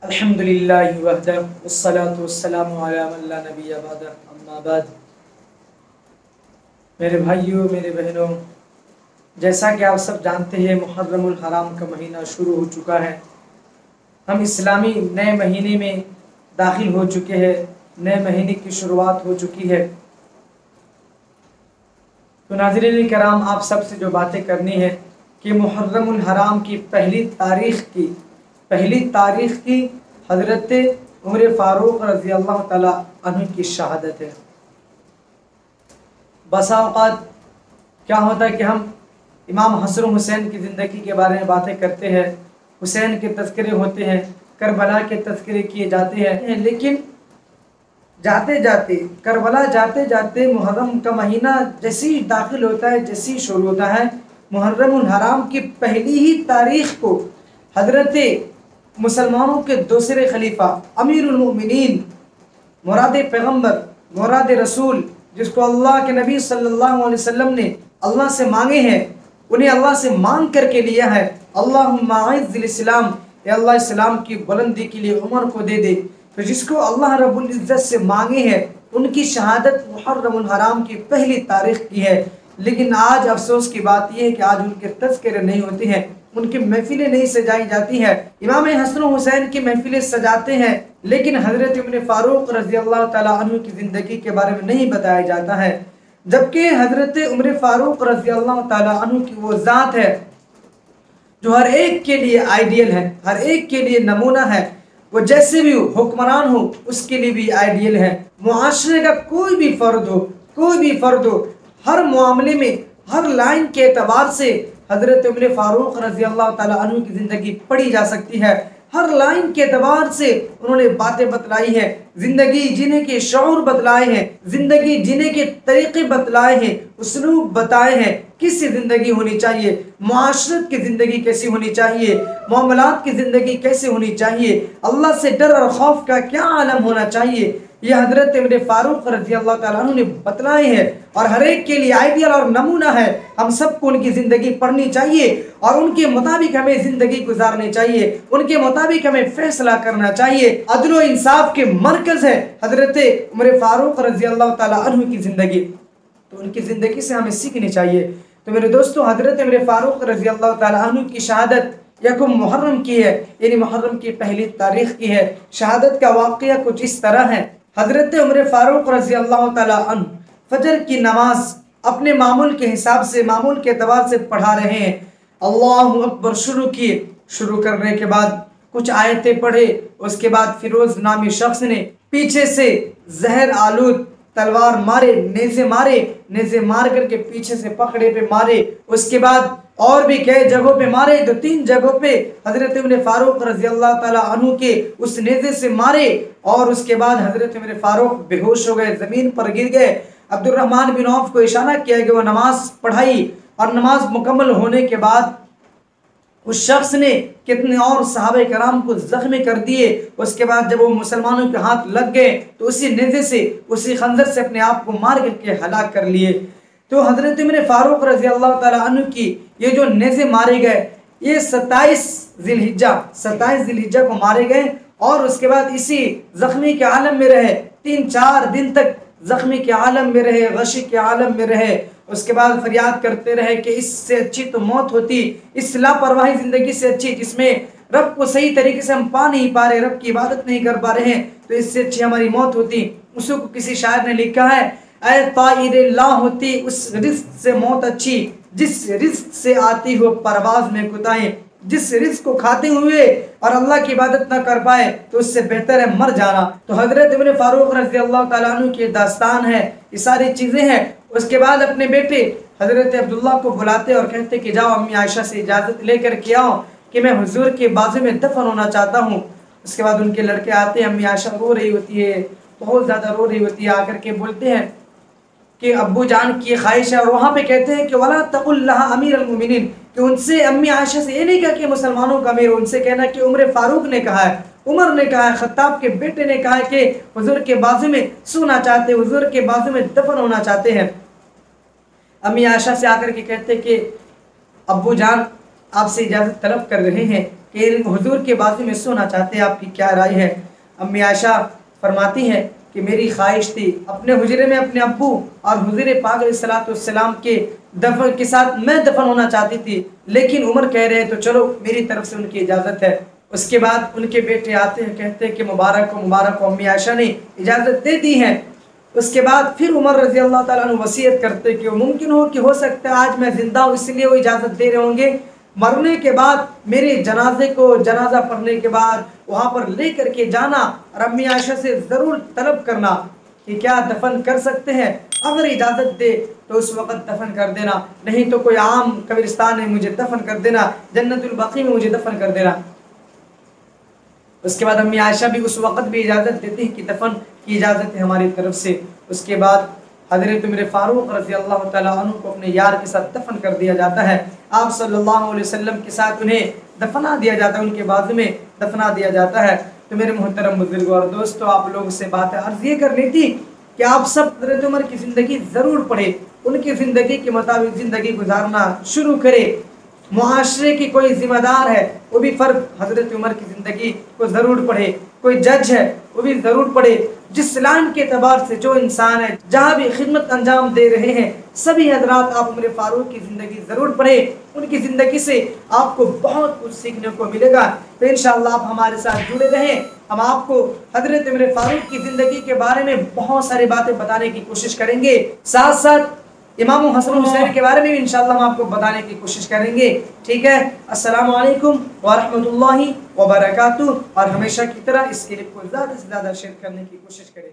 الحمدللہ وحدہ والصلاة والسلام علی من لا نبی بعدہ اما بعد۔ میرے بھائیوں، میرے بہنوں، جیسا کہ آپ سب جانتے ہیں محرم الحرام کا مہینہ شروع ہو چکا ہے۔ ہم اسلامی نئے مہینے میں داخل ہو چکے ہیں، نئے مہینے کی شروعات ہو چکی ہے۔ تو ناظرین کرام، آپ سب سے جو باتیں کرنی ہے کہ محرم الحرام کی پہلی تاریخ کی حضرت عمر فاروق رضی اللہ تعالی عنہ کی شہادت ہے۔ بسا اوقات کیا ہوتا ہے کہ ہم امام حسن و حسین کی زندگی کے بارے میں باتیں کرتے ہیں، حسین کے تذکرے ہوتے ہیں، کربلا کے تذکرے کیے جاتے ہیں، لیکن کربلا جاتے جاتے محرم کا مہینہ جیسی داخل ہوتا ہے، جیسی شروع ہوتا ہے، محرم الحرام کی پہلی ہی تاریخ کو حضرت مسلمانوں کے دوسرے خلیفہ امیر المؤمنین، مراد پیغمبر، مراد رسول، جس کو اللہ کے نبی صلی اللہ علیہ وسلم نے اللہ سے مانگے ہیں، انہیں اللہ سے مانگ کر کے لیا ہے، اللہم اعز الاسلام، اے اللہ اسلام کی بلندی کے لیے عمر کو دے دے۔ تو جس کو اللہ رب العزت سے مانگے ہیں، ان کی شہادت محرم الحرام کی پہلی تاریخ کی ہے۔ لیکن آج افسوس کی بات یہ ہے کہ آج ان کے تذکرے نہیں ہوتے ہیں، ان کی محفلیں نہیں سجائی جاتی ہیں۔ امام حسن و حسین کی محفلیں سجاتے ہیں، لیکن حضرت عمر فاروق رضی اللہ تعالیٰ عنہ کی زندگی کے بارے میں نہیں بتایا جاتا ہے، جبکہ حضرت عمر فاروق رضی اللہ تعالیٰ عنہ کی وہ ذات ہے جو ہر ایک کے لیے آئیڈیل ہے، ہر ایک کے لیے نمونہ ہے۔ وہ جیسے بھی حکمران ہو اس کے لیے بھی آئیڈیل ہے۔ معاشرے کا کوئی بھی فرد ہو، ہر معاملے میں، ہر لائن کے اعتبار سے حضرت عمر فاروق رضی اللہ تعالیٰ عنہ کی زندگی پڑھی جا سکتی ہے۔ ہر لائن کے اعتبار سے انہوں نے باتیں بتلائی ہیں، زندگی جینے کے شعور بتلائے ہیں، زندگی جینے کے طریقے بتلائے ہیں، اسلوب بتائے ہیں، کس زندگی ہونی چاہیے، معاشرت کی زندگی کیسی ہونی چاہیے، معاملات کی زندگی کیسے ہونی چاہیے، اللہ سے ڈر اور خوف کا کیا عالم ہونا چاہیے، یہ حضرت عمر فاروق رضی اللہ تعالیٰ عنہ نے بتلائے ہیں، اور ہر ایک کے لیے آئیڈیل اور نمونہ ہے۔ ہم سب کو ان کی زندگی پڑھنی چاہیے اور ان کے مطابق ہمیں زندگی گزارنی چاہیے، ان کے مطابق ہمیں فیصلہ کرنا چاہیے۔ عدل و انصاف کے مرکز ہے حضرت عمر فاروق رضی اللہ تعالیٰ عنہ کی زندگی، تو ان کی زندگی سے ہمیں سیکھنی چاہیے۔ تو میرے دوستو، حضرت عمر فاروق رضی اللہ تعالیٰ عنہ کی شہادت یکم محرم کی ہے، یعنی محرم کی پہلی تاریخ کی ہے۔ شہادت کا واقعہ کچھ اس طرح ہے۔ حضرت عمر فاروق رضی اللہ تعالیٰ عنہ فجر کی نماز اپنے معمول کے حساب سے، معمول کے اعتبار سے پڑھا رہے ہیں۔ اللہ اکبر شروع کرنے کے بعد کچھ آیتیں پڑھے، اس کے بعد فیروز نامی شخص نے پیچھے سے زہر آلود تلوار مارے، نیزے مار کر کے پیچھے سے پکڑے پہ مارے، اس کے بعد اور بھی کئی جگہوں پہ مارے، 2-3 جگہوں پہ حضرت عمر فاروق رضی اللہ تعالیٰ عنہ کے اس نیزے سے مارے، اور اس کے بعد حضرت عمر فاروق بے ہوش ہو گئے، زمین پر گر گئے۔ عبد الرحمن بن عوف کو اشارہ کیا کہ وہ نماز پڑھائی، اور نماز مکمل ہونے کے بعد اس شخص نے کتنے اور صحابہ کرام کو زخمی کر دیے۔ اس کے بعد جب وہ مسلمانوں کے ہاتھ لگ گئے تو اسی نیزے سے، اسی خنجر سے اپنے آپ کو مار کر کے ہلاک کر لیے۔ تو حضرت عمر فاروق رضی اللہ تعالیٰ عنہ کی یہ جو نیزے مارے گئے، یہ 27 ذی الحجہ کو مارے گئے، اور اس کے بعد اسی زخمی کے عالم میں رہے، 3-4 دن تک زخمی کے عالم میں رہے، غشی کے عالم میں رہے۔ اس کے بعد فریاد کرتے رہے کہ اس سے اچھی تو موت ہوتی، اس لاپرواہی زندگی سے اچھی جس میں رب کو صحیح طریقے سے ہم پا نہیں پا رہے، رب کی عبادت نہیں کر پا رہے ہیں، تو اس سے اچھی ہماری موت ہوتی۔ اس کو کسی شاعر نے لکھا ہے، اے طائر لا ہوتی اس رزق سے موت اچھی، جس رزق سے آتی ہو پرواز میں کوتاہی۔ جس رزق کو کھاتے ہوئے اور اللہ کی عبادت نہ کر پائے تو اس سے بہتر ہے مر جانا۔ تو حضرت عمر فاروق رضی اللہ تعالیٰ عنہ کی داستان ہے، یہ ساری چیزیں ہیں۔ اس کے بعد اپنے بیٹے حضرت عبداللہ کو بلاتے اور کہتے کہ جاؤ امی عائشہ سے اجازت لے کر کے آؤ کہ میں حضور کے بازو میں دفن ہونا چاہتا ہوں۔ اس کے بعد ان کے لڑکے آتے ہیں، امی عائشہ رو رہی ہوتی ہے، بہت زیادہ رو رہی ہوتی ہے، آ کر کے بولتے ہیں کہ ابو جان کی خواہش ہے، اور وہاں پہ کہتے ہیں کہ وَلَا تَقُلْ لَهَا امیر المؤمنین، کہ ان سے امی عائشہ سے یہ نہیں کہا کہ مسلمانوں کا امیر، ان سے کہنا کہ عمر فاروق نے کہا ہے، عمر نے کہا ہے، خطاب کے بیٹے نے کہا ہے کہ حضور کے بازو میں سونا چاہتے، حضور کے بازو میں دفن ہونا چاہتے ہیں۔ امی عائشہ سے آ کر کے کہتے کہ ابو جان آپ سے اجازت طلب کر رہے ہیں کہ حضور کے بازو میں سونا چاہتے ہیں، آپ کی کیا رائے ہے؟ امی عائشہ فرماتی ہیں کہ میری خواہش تھی اپنے حجرے میں اپنے ابو اور حضور پاک علیہ السلام کے دفن کے ساتھ میں دفن ہونا چاہتی تھی، لیکن عمر کہہ رہے تو چلو میری طرف سے ان کی اجازت ہے۔ اس کے بعد ان کے بیٹے آتے ہیں، کہتے ہیں کہ مبارک ہو امی عائشہ نے اجازت دے دی ہے۔ اس کے بعد پھر عمر رضی اللہ تعالیٰ عنہ وصیت کرتے کہ ممکن ہو سکتا ہے آج میں زندہ ہوں اس لیے وہ اجازت دے رہے ہوں گے، مرنے کے بعد میرے جنازہ پڑھنے کے بعد وہاں پر لے کر کے جانا اور امی عائشہ سے ضرور طلب کرنا کہ کیا دفن کر سکتے ہیں، اگر اجازت دے تو اس وقت دفن کر دینا، نہیں تو کوئی عام قبرستان میں مجھے دفن کر دینا، جنت البقیع میں مجھے دفن کر دینا۔ اس کے بعد امی عائشہ بھی اس وقت بھی اجازت دیتی ہیں کہ دفن کی اجازت ہے ہماری طرف سے۔ اس کے بعد حضرت عمر فاروق رضی اللہ تعالیٰ عنہ کو اپنے یار کے ساتھ دفن کر دیا جاتا ہے، آپ صلی اللہ علیہ وسلم کے ساتھ انہیں دفنا دیا جاتا ہے، ان کے بازو میں دفنا دیا جاتا ہے۔ تو میرے محترم بزرگوں اور دوستوں، آپ لوگوں سے بات عرض یہ کرنی تھی کہ آپ سب حضرت عمر کی زندگی ضرور پڑھیں، ان کی زندگی کے مطابق زندگی گزارنا شروع کرے۔ معاشرے کی کوئی ذمہ دار ہے وہ بھی فرد حضرت عمر کی زندگی کو ضرور پڑھے، کوئی جج ہے وہ بھی ضرور پڑھے، جس لائن کے اعتبار سے جو انسان ہے جہاں بھی خدمت انجام دے رہے ہیں سبھی حضرات آپ عمر فاروق کی زندگی ضرور پڑھیں، ان کی زندگی سے آپ کو بہت کچھ سیکھنے کو ملے گا۔ تو انشاءاللہ آپ ہمارے ساتھ جڑے رہیں، ہم آپ کو حضرت عمر فاروق کی زندگی کے بارے میں بہت ساری باتیں بتانے کی کوشش کریں گے، ساتھ ساتھ امام حسن حسین کے بارے میں بھی انشاءاللہ ہم آپ کو بتانے کی کوشش کریں گے، ٹھیک ہے؟ السلام علیکم ورحمۃ اللہ وبرکاتہ، اور ہمیشہ کی طرح اس کلپ کو زیادہ سے زیادہ شیئر کرنے کی کوشش کریں۔